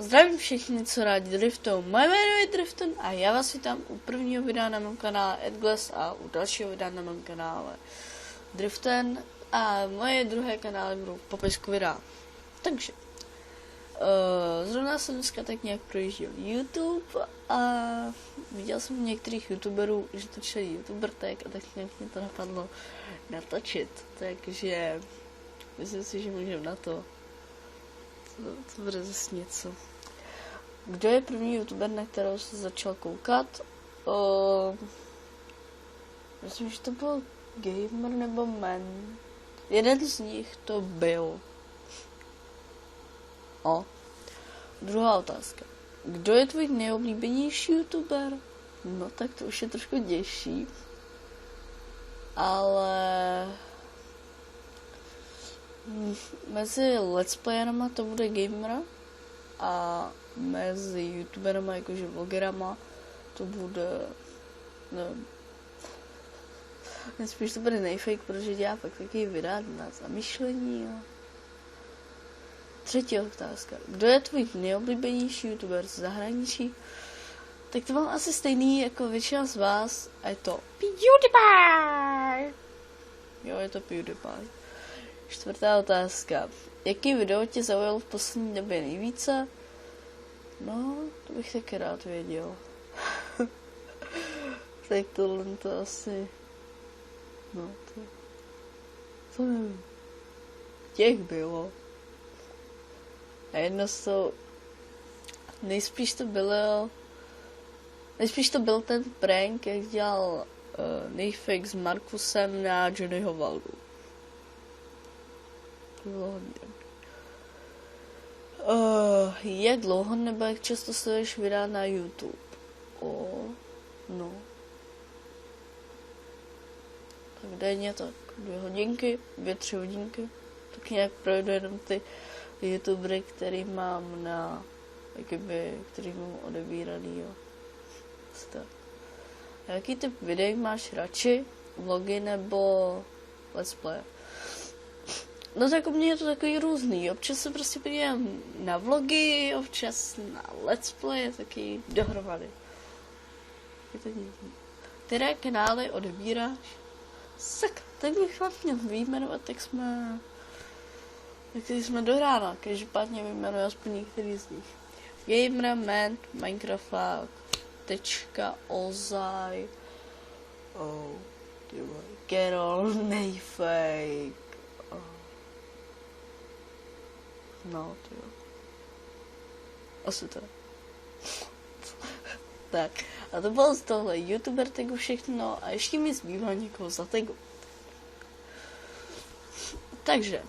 Zdravím všechny, co rádi driftou. Moje jméno je Drifton a já vás vítám u prvního videa na mém kanále Edglass a u dalšího videa na mém kanále Drifton a moje druhé kanály budou v popisku videa. Takže, zrovna jsem dneska tak nějak projížděl YouTube a viděl jsem některých youtuberů, že točili youtubertek a tak nějak mě to napadlo natočit, takže myslím si, že můžeme na to. To bude zase něco. Kdo je první youtuber, na kterou se začal koukat? Myslím, že to byl Gamer nebo Man. Jeden z nich to byl. Druhá otázka. Kdo je tvůj nejoblíbenější youtuber? No tak to už je trošku dější. Ale mezi let's playerama to bude Gamera a mezi youtuberama jakože vlogerama to bude, nevím, spíš to bude nejfake, protože dělá fakt takový videa na zamýšlení. Jo. Třetí otázka. Kdo je tvůj nejoblíbenější youtuber z zahraničí? Tak to mám asi stejný jako většina z vás a je to PewDiePie. Jo, je to PewDiePie. Čtvrtá otázka. Jaký video tě zaujal v poslední době nejvíce? No, to bych taky rád věděl. Tak tohle to asi... No, to nevím. Těch bylo. A jedno z toho... Nejspíš to byl ten prank, jak dělal Nejfake s Markusem na Johnnyho Valdu. Jak dlouho nebo jak často sleduješ videa na YouTube? No. Tak denně tak 2 hodinky, 2-3 hodinky. Tak nějak projdu jenom ty youtubery, který mám který mám odebíraný, jo. Tak. Jaký typ videí máš radši? Vlogy nebo let's play? No tak u mě je to takový různý. Občas se prostě podívám na vlogy, občas na let's play, taky dohromady. Je to divný. Které kanály odebíráš? Tak bych vám měl vyjmenovat, jak jsme do rána. Každopádně vyjmenuji aspoň některý z nich. Gamer, Man, Minecraft, Tečka, Ozaj, Carol, Nejfake. No, to jo. Asi to. Tak, a to bylo z tohle youtuber tagu všechno a ještě mi zbývá někoho za tagu. Takže,